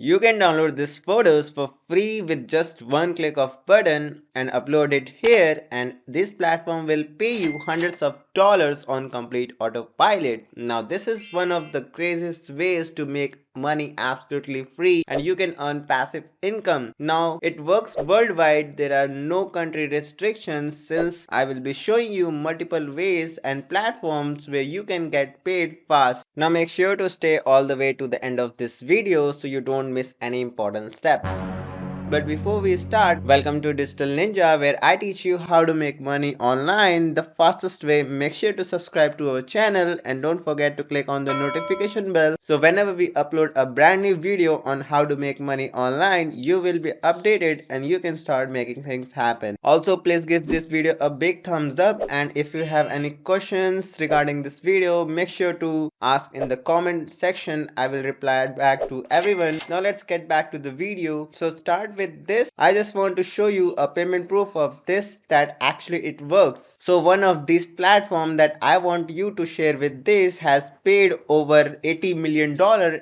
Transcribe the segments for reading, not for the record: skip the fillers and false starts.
You can download these photos for free with just one click of button and upload it here, and this platform will pay you hundreds of dollars on complete autopilot. Now this is one of the craziest ways to make money absolutely free, and you can earn passive income. Now it works worldwide. There are no country restrictions, since I will be showing you multiple ways and platforms where you can get paid fast. Now make sure to stay all the way to the end of this video so you don't miss any important steps. But before we start, welcome to Digital Ninja, where I teach you how to make money online the fastest way. Make sure to subscribe to our channel and don't forget to click on the notification bell so whenever we upload a brand new video on how to make money online, you will be updated and you can start making things happen. Also, please give this video a big thumbs up, and if you have any questions regarding this video, make sure to ask in the comment section. I will reply back to everyone. Now let's get back to the video. So start with this. I just want to show you a payment proof of this, that actually it works. So one of these platforms that I want you to share with this has paid over $80 million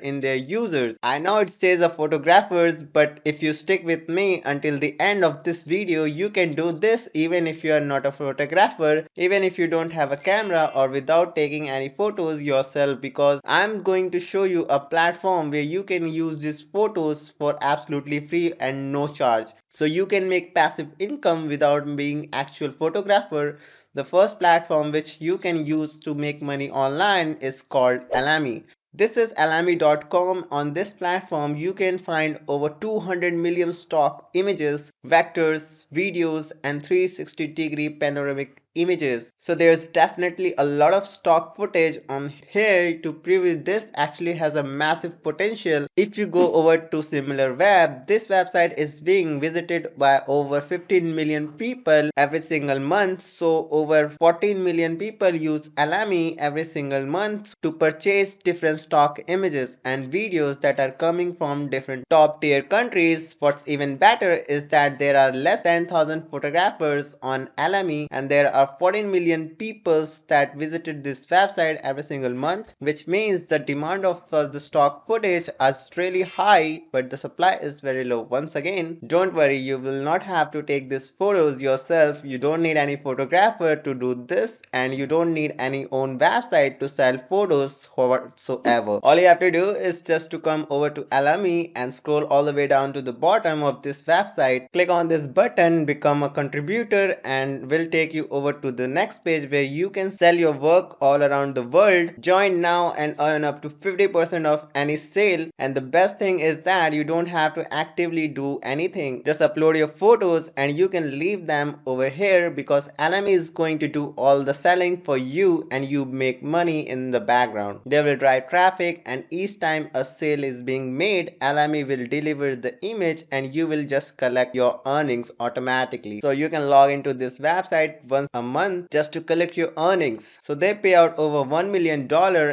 in their users. I know it says a photographers, but if you stick with me until the end of this video, you can do this even if you are not a photographer, even if you don't have a camera, or without taking any photos yourself, because I'm going to show you a platform where you can use these photos for absolutely free and no charge. So you can make passive income without being actual photographer. The first platform which you can use to make money online is called Alamy. This is alamy.com. On this platform, you can find over 200 million stock images, vectors, videos, and 360-degree panoramic images. So there's definitely a lot of stock footage on here to preview. This actually has a massive potential. If you go over to SimilarWeb, this website is being visited by over 15 million people every single month. So over 14 million people use Alamy every single month to purchase different stock images and videos that are coming from different top tier countries. What's even better is that there are less than 10,000 photographers on Alamy, and there are 14 million people that visited this website every single month, which means the demand of the stock footage is really high, but the supply is very low. Once again, don't worry, you will not have to take these photos yourself. You don't need any photographer to do this, and you don't need any own website to sell photos whatsoever. All you have to do is just to come over to Alamy and scroll all the way down to the bottom of this website. Click on this button, become a contributor, and will take you over to the next page where you can sell your work all around the world. Join now and earn up to 50% of any sale. And the best thing is that you don't have to actively do anything. Just upload your photos and you can leave them over here, because Alamy is going to do all the selling for you and you make money in the background. They will drive traffic, and each time a sale is being made, Alamy will deliver the image and you will just collect your earnings automatically. So you can log into this website once a month just to collect your earnings. So they pay out over $1 million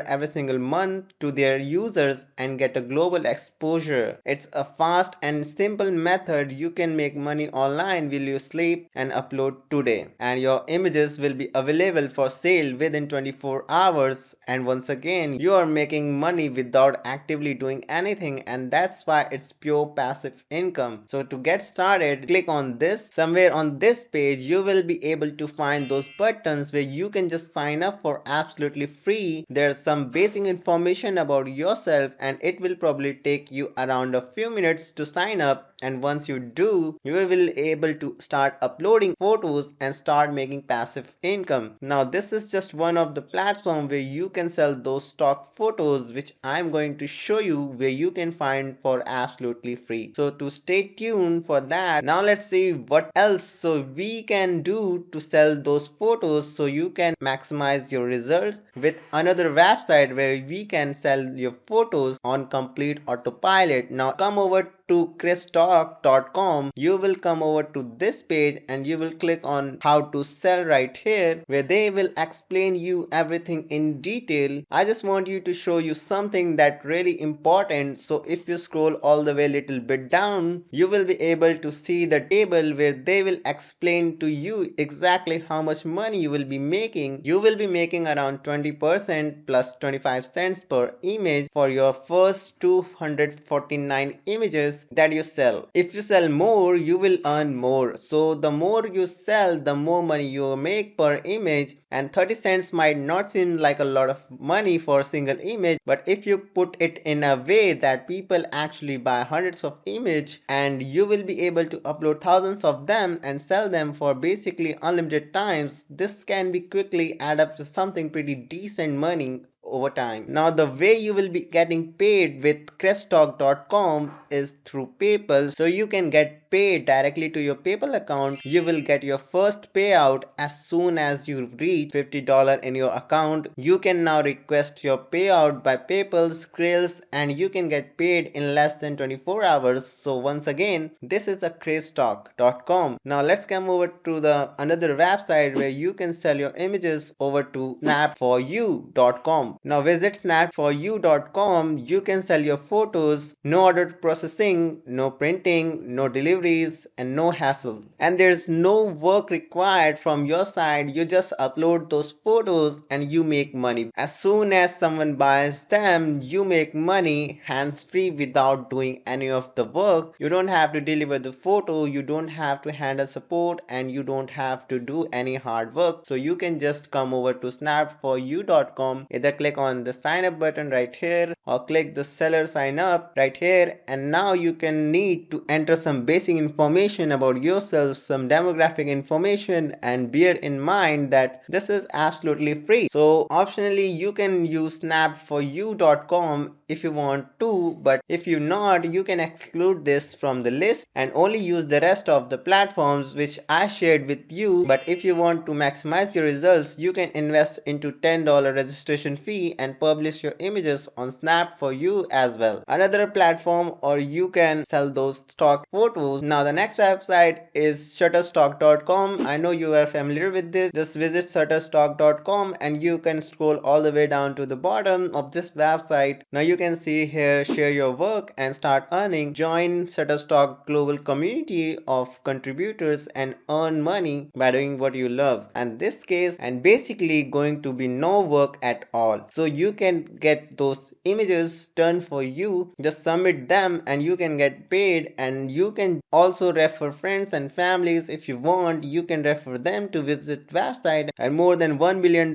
every single month to their users and get a global exposure. It's a fast and simple method. You can make money online while you sleep and upload today, and your images will be available for sale within 24 hours. And once again, you are making money without actively doing anything, and that's why it's pure passive income. So to get started, click on this. Somewhere on this page you will be able to find those buttons where you can just sign up for absolutely free. There's some basic information about yourself, and it will probably take you around a few minutes to sign up. And once you do, you will be able to start uploading photos and start making passive income. Now this is just one of the platforms where you can sell those stock photos, which I'm going to show you where you can find for absolutely free. So to stay tuned for that. Now let's see what else so we can do to sell those photos so you can maximize your results with another website where we can sell your photos on complete autopilot. Now come over to Chris shutterstock.com, you will come over to this page and you will click on how to sell right here, where they will explain you everything in detail. I just want you to show you something that really important. So if you scroll all the way a little bit down, you will be able to see the table where they will explain to you exactly how much money you will be making. You will be making around 20% plus 25 cents per image for your first 249 images that you sell. If you sell more, you will earn more. So the more you sell, the more money you make per image, and 30 cents might not seem like a lot of money for a single image, but if you put it in a way that people actually buy hundreds of images and you will be able to upload thousands of them and sell them for basically unlimited times, this can be quickly add up to something pretty decent money over time. Now the way you will be getting paid with cresttalk.com is through PayPal. So you can get paid directly to your PayPal account. You will get your first payout as soon as you reach $50 in your account. You can now request your payout by PayPal, Skrill, and you can get paid in less than 24 hours. So once again, this is a cresttalk.com. Now let's come over to the another website where you can sell your images over to snap4u.com. Now visit snap4u.com. You can sell your photos, no order processing, no printing, no deliveries, and no hassle. And there's no work required from your side. You just upload those photos and you make money. As soon as someone buys them, you make money hands free without doing any of the work. You don't have to deliver the photo, you don't have to handle support, and you don't have to do any hard work. So you can just come over to snap4u.com, either click on the sign up button right here or click the seller sign up right here, and now you can need to enter some basic information about yourself, some demographic information, and bear in mind that this is absolutely free. So optionally you can use snap4u.com if you want to, but if you not, you can exclude this from the list and only use the rest of the platforms which I shared with you. But if you want to maximize your results, you can invest into $10 registration fee and publish your images on Snap4u as well, another platform, or you can sell those stock photos. Now the next website is shutterstock.com. I know you are familiar with this. Just visit shutterstock.com and you can scroll all the way down to the bottom of this website. Now you can see here, share your work and start earning. Join Shutterstock global community of contributors and earn money by doing what you love. And this case, and basically going to be no work at all. So you can get those images done for you, just submit them and you can get paid. And you can also refer friends and families if you want. You can refer them to visit website, and more than $1 billion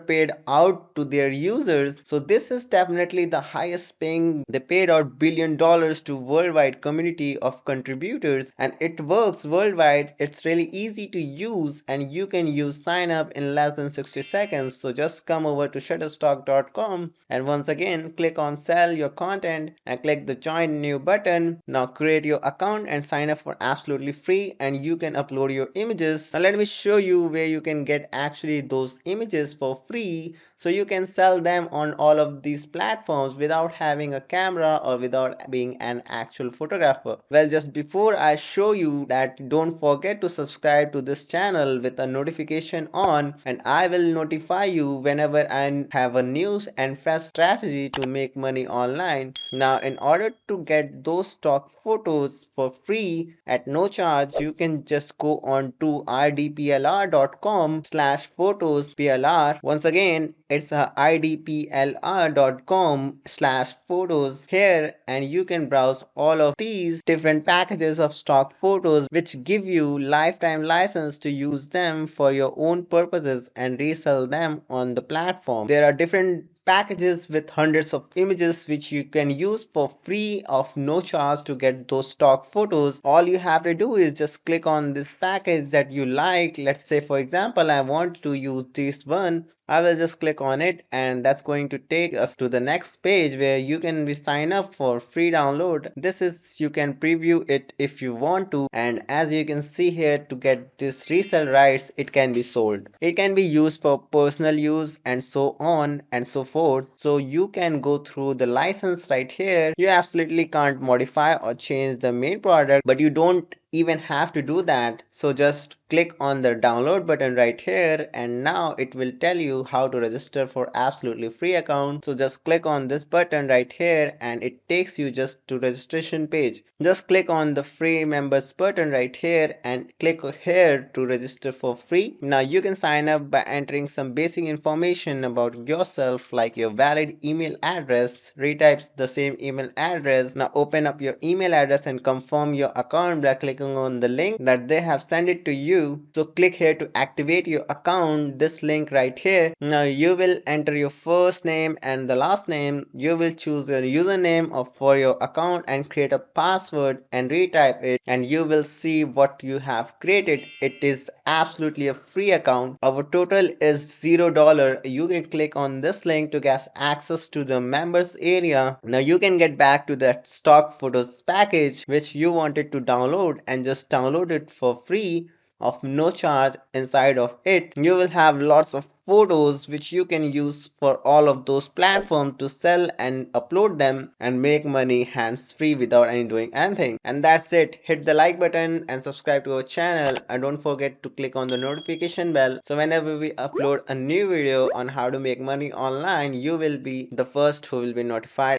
paid out to their users. So this is definitely the highest paying. They paid out $1 billion to worldwide community of contributors, and it works worldwide. It's really easy to use and you can use sign up in less than 60 seconds. So just come over to shutterstock.com and once again click on sell your content and click the join new button. Now create your account and sign up for absolutely free, and you can upload your images. Now let me show you where you can get actually those images for free, so you can sell them on all of these platforms without having a camera or without being an actual photographer. Well, just before I show you that, don't forget to subscribe to this channel with a notification on, and I will notify you whenever I have a news and fresh strategy to make money online. Now in order to get those stock photos for free at no charge, you can just go on to idplr.com/photos plr. Once again, it's a idplr.com/photos here, and you can browse all of these different packages of stock photos which give you lifetime license to use them for your own purposes and resell them on the platform. There are different packages with hundreds of images which you can use for free of no charge to get those stock photos. All you have to do is just click on this package that you like. Let's say for example I want to use this one. I will just click on it, and that's going to take us to the next page where you can sign up for free download. This is, you can preview it if you want to, and as you can see here, to get this resale rights, it can be sold. It can be used for personal use and so on and so forth. 4th. So you can go through the license right here. You absolutely can't modify or change the main product, but you don't even have to do that. So just click on the download button right here, and now it will tell you how to register for absolutely free account. So just click on this button right here and it takes you just to registration page. Just click on the free members button right here and click here to register for free. Now you can sign up by entering some basic information about yourself, like your valid email address. Retype the same email address. Now open up your email address and confirm your account by clicking on the link that they have sent it to you. So click here to activate your account, this link right here. Now you will enter your first name and the last name. You will choose your username for your account and create a password and retype it, and you will see what you have created. It is absolutely a free account. Our total is $0. You can click on this link to get access to the members area. Now you can get back to that stock photos package which you wanted to download and just download it for free of no charge. Inside of it you will have lots of photos which you can use for all of those platforms to sell and upload them and make money hands free without any doing anything. And that's it. Hit the like button and subscribe to our channel, and don't forget to click on the notification bell so whenever we upload a new video on how to make money online, you will be the first who will be notified.